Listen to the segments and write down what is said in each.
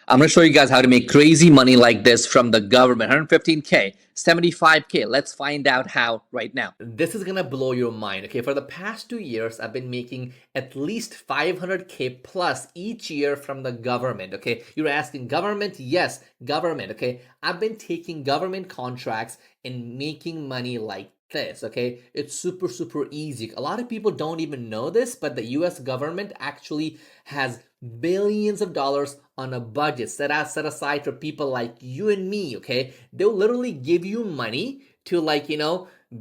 I'm going to show you guys how to make crazy money like this from the government. 115K, 75K. Let's find out how right now. This is going to blow your mind. Okay, for the past 2 years, I've been making at least 500K plus each year from the government. Okay, you're asking government? Yes, government. Okay, I've been taking government contracts and making money like this. Okay, it's super easy. A lot of people don't even know this, but the US government actually has billions of dollars on a budget set aside for people like you and me. Okay, they'll literally give you money to, like,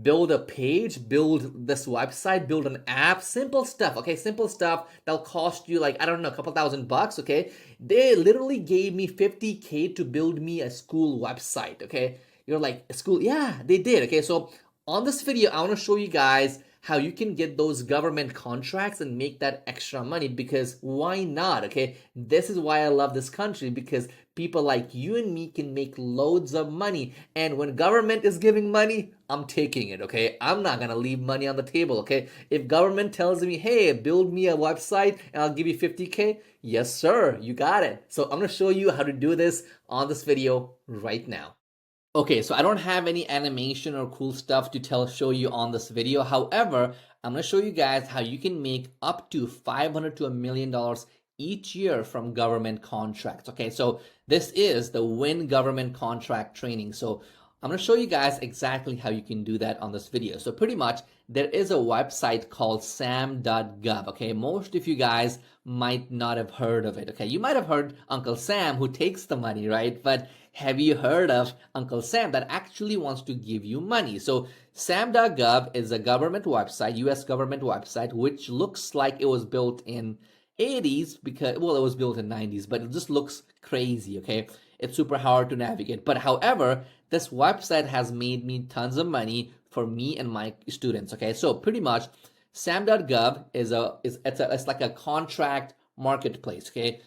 build a page, build this website, build an app, simple stuff. Okay, simple stuff that'll cost you, like, I don't know, a couple $1,000. Okay, they literally gave me 50K to build me a school website. Okay, you're like, a school? Yeah, they did. Okay, so on this video, I want to show you guys how you can get those government contracts and make that extra money, because why not? Okay, this is why I love this country, because people like you and me can make loads of money, and when government is giving money, I'm taking it. Okay, I'm not gonna leave money on the table. Okay, if government tells me, hey, build me a website and I'll give you 50K, yes sir, you got it. So I'm gonna show you how to do this on this video right now. Okay, so I don't have any animation or cool stuff to show you on this video. However, I'm going to show you guys how you can make up to $500 to $1 million each year from government contracts. Okay, so this is the Win Government Contract Training. So I'm going to show you guys exactly how you can do that on this video. So pretty much there is a website called sam.gov. Okay, most of you guys might not have heard of it. Okay, you might have heard Uncle Sam who takes the money, right? But have you heard of Uncle Sam that actually wants to give you money? So sam.gov is a government website, US government website, which looks like it was built in 80s because, well, it was built in 90s, but it just looks crazy. Okay, it's super hard to navigate. But however, this website has made me tons of money for me and my students. Okay, so pretty much sam.gov it's like a contract marketplace. Okay,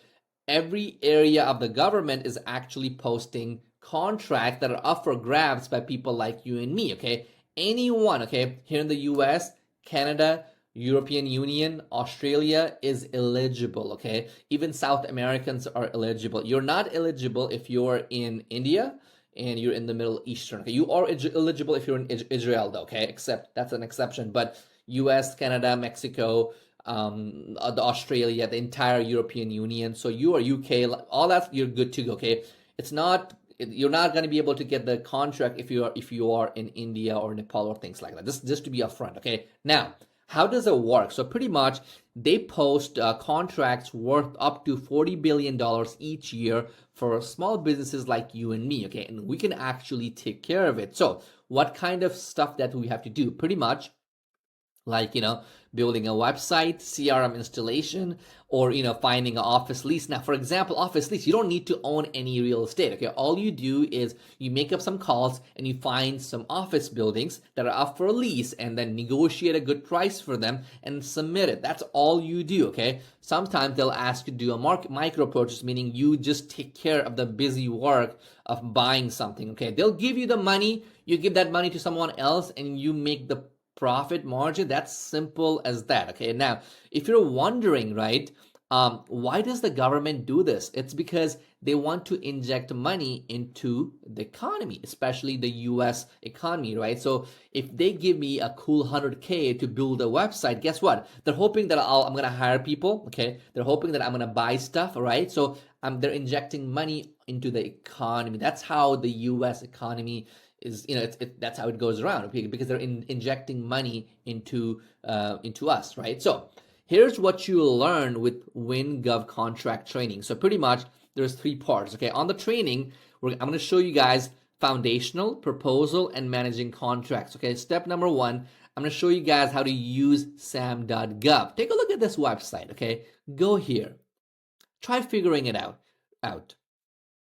every area of the government is actually posting contracts that are up for grabs by people like you and me. Okay, anyone, okay, here in the US, Canada, European Union, Australia is eligible. Okay, even South Americans are eligible. You're not eligible if you're in India and you're in the Middle Eastern. Okay, you are eligible if you're in Israel, though. Okay, except that's an exception. But US, Canada, Mexico, the Australia, the entire European Union. So you are UK, all that, you're good to go. Okay, you're not going to be able to get the contract if you are in India or Nepal or things like that. Just to be upfront. Okay, now how does it work? So pretty much they post contracts worth up to $40 billion each year for small businesses like you and me. Okay, and we can actually take care of it. So what kind of stuff that we have to do? Pretty much like, building a website, CRM installation, or, finding an office lease. Now, for example, office lease, you don't need to own any real estate. Okay, all you do is you make up some calls and you find some office buildings that are up for a lease and then negotiate a good price for them and submit it. That's all you do. Okay, sometimes they'll ask you to do a micro purchase, meaning you just take care of the busy work of buying something. Okay, they'll give you the money, you give that money to someone else, and you make the profit margin. That's simple as that. Okay, now if you're wondering, right, why does the government do this? It's because they want to inject money into the economy, especially the US economy, right? So if they give me a cool 100K to build a website, guess what? They're hoping that I'm gonna hire people. Okay, they're hoping that I'm gonna buy stuff, right? So they're injecting money into the economy. That's how the US economy is, that's how it goes around, because they're injecting money into us, right? So here's what you'll learn with WinGov contract training. So pretty much there's 3 parts. Okay, on the training, I'm going to show you guys foundational, proposal, and managing contracts. Okay, step number 1, I'm going to show you guys how to use sam.gov. Take a look at this website. Okay, go here, try figuring it out.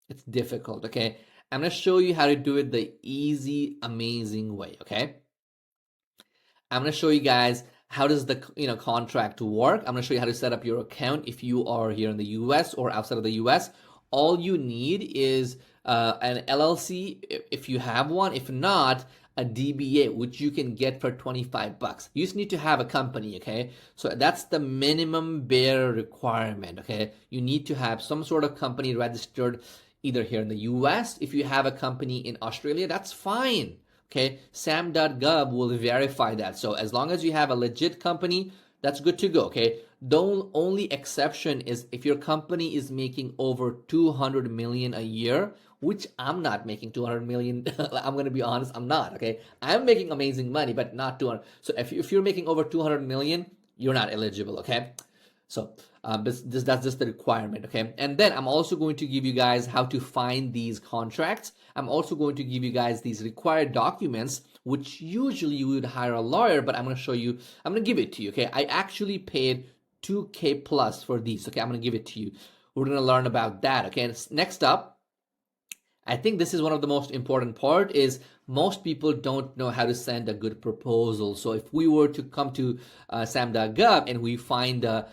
It's difficult. Okay, I'm going to show you how to do it the easy, amazing way. Okay, I'm going to show you guys how does the contract work. I'm going to show you how to set up your account if you are here in the US or outside of the US. All you need is an LLC if you have one. If not, a DBA, which you can get for 25 bucks. You just need to have a company, okay? So that's the minimum bare requirement, okay? You need to have some sort of company registered either here in the US. If you have a company in Australia, that's fine, okay? sam.gov will verify that. So as long as you have a legit company, that's good to go, okay? The only exception is if your company is making over 200 million a year, which I'm not making 200 million. I'm going to be honest, I'm not, okay? I'm making amazing money, but not 200. So if you're making over 200 million, you're not eligible, okay? So that's just the requirement, okay? And then I'm also going to give you guys how to find these contracts. I'm also going to give you guys these required documents, which usually you would hire a lawyer, but I'm going to show you, I'm going to give it to you, okay? I actually paid 2K plus for these, okay? I'm going to give it to you. We're going to learn about that, okay? And next up, I think this is one of the most important part is most people don't know how to send a good proposal. So if we were to come to sam.gov and we find a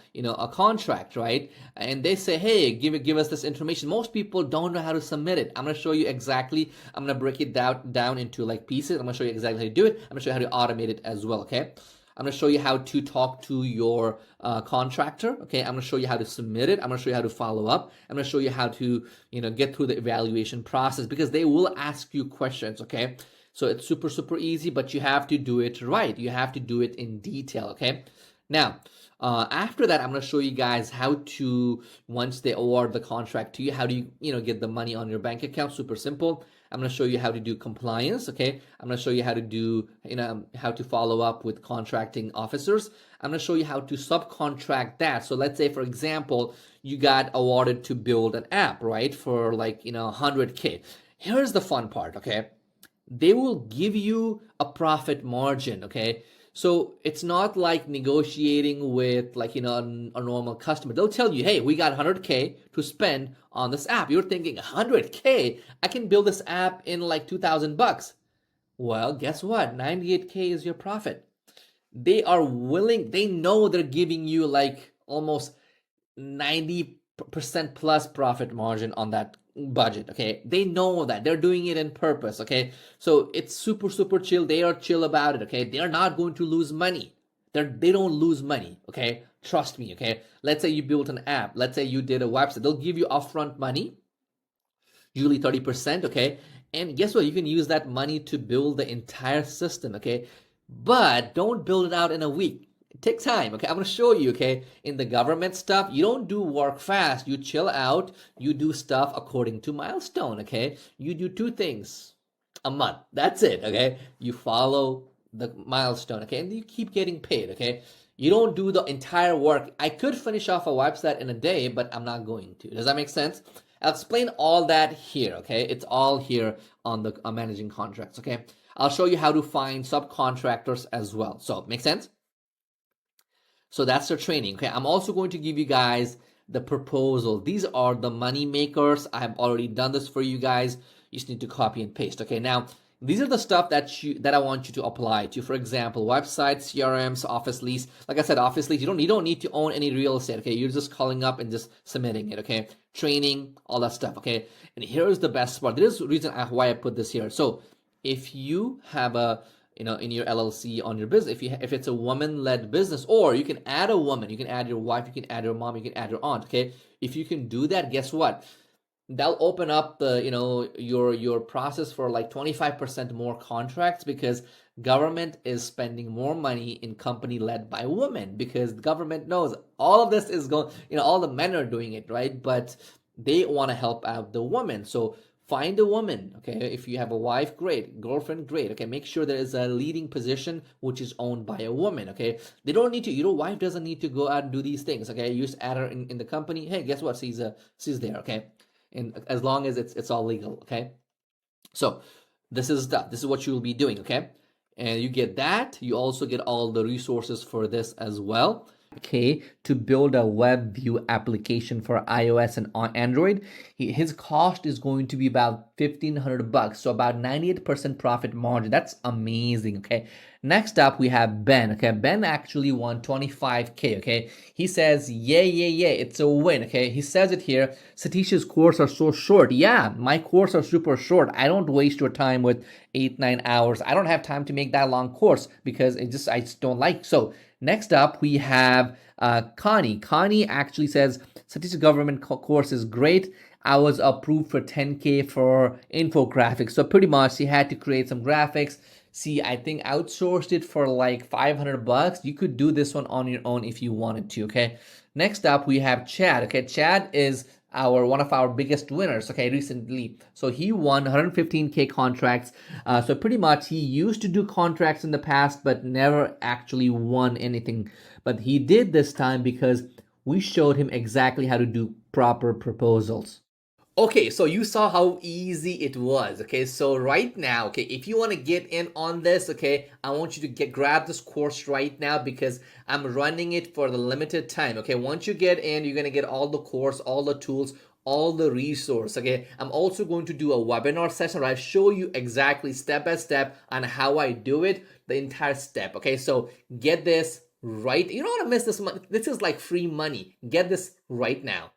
contract, right? And they say, hey, give us this information. Most people don't know how to submit it. I'm going to show you exactly. I'm going to break it down into like pieces. I'm going to show you exactly how to do it. I'm going to show you how to automate it as well, okay? I'm going to show you how to talk to your contractor, okay? I'm going to show you how to submit it. I'm going to show you how to follow up. I'm going to show you how to, get through the evaluation process because they will ask you questions, okay? So it's super, super easy, but you have to do it right. You have to do it in detail, okay? Now, after that, I'm going to show you guys how to, once they award the contract to you, how do you, get the money on your bank account? Super simple. I'm going to show you how to do compliance, okay? I'm going to show you how to do, how to follow up with contracting officers. I'm going to show you how to subcontract that. So let's say, for example, you got awarded to build an app, right? For like, 100K. Here's the fun part, okay? They will give you a profit margin, okay? So it's not like negotiating with like, a normal customer. They'll tell you, hey, we got 100K to spend on this app. You're thinking 100K, I can build this app in like 2,000 bucks. Well, guess what? 98K is your profit. They are willing, they know they're giving you like almost 90% plus profit margin on that budget, okay? They know that they're doing it in purpose, okay? So it's super, super chill. They are chill about it, okay? They are not going to lose money. They don't lose money, okay? Trust me, okay? Let's say you built an app. Let's say you did a website. They'll give you upfront money, usually 30%, okay? And guess what? You can use that money to build the entire system, okay? But don't build it out in a week. Take time, okay? I'm going to show you, okay? In the government stuff, you don't do work fast. You chill out. You do stuff according to milestone, okay? You do 2 things a month. That's it, okay? You follow the milestone, okay? And you keep getting paid, okay? You don't do the entire work. I could finish off a website in a day, but I'm not going to. Does that make sense? I'll explain all that here, okay? It's all here on the managing contracts, okay? I'll show you how to find subcontractors as well. So, make sense? So that's the training, okay? I'm also going to give you guys the proposal. These are the money makers. I have already done this for you guys. You just need to copy and paste, okay? Now, these are the stuff that I want you to apply to. For example, websites, CRMs, office lease. Like I said, office lease, you don't need to own any real estate, okay? You're just calling up and just submitting it, okay? Training, all that stuff, okay? And here's the best part. There's a reason why I put this here. So if you have a in your LLC on your business, if it's a woman-led business, or you can add a woman, you can add your wife, you can add your mom, you can add your aunt, okay? If you can do that, guess what? That'll open up the, your process for like 25% more contracts because government is spending more money in company led by women because the government knows all of this is going, all the men are doing it, right? But they want to help out the woman. So find a woman, okay? If you have a wife, great. Girlfriend, great, okay? Make sure there is a leading position which is owned by a woman, okay? They don't need to, your wife doesn't need to go out and do these things, okay? You just add her in the company. Hey, guess what? She's there, okay? And as long as it's all legal, okay? So this is what you will be doing, okay? And you get that. You also get all the resources for this as well. K to build a web view application for iOS and on Android. His cost is going to be about $1,500, so about 98% profit margin. That's amazing. Okay. Next up, we have Ben. Okay, Ben actually won 25K. Okay, he says, yeah, it's a win. Okay, he says it here. Satish's course are so short. Yeah, my course are super short. I don't waste your time with 8-9 hours. I don't have time to make that long course because I just don't like. So next up, we have Connie. Connie actually says Satish's government course is great. I was approved for 10K for infographics. So pretty much he had to create some graphics. See, I think outsourced it for like $500. You could do this one on your own if you wanted to, okay? Next up, we have Chad. Okay, Chad is one of our biggest winners, okay, recently. So he won 115K contracts. So pretty much he used to do contracts in the past, but never actually won anything. But he did this time because we showed him exactly how to do proper proposals. Okay, so you saw how easy it was. Okay, so right now, okay, if you want to get in on this, okay, I want you to grab this course right now because I'm running it for the limited time. Okay, once you get in, you're gonna get all the course, all the tools, all the resource. Okay, I'm also going to do a webinar session where I show you exactly step by step on how I do it, the entire step. Okay, so get this right. You don't want to miss this money. This is like free money. Get this right now.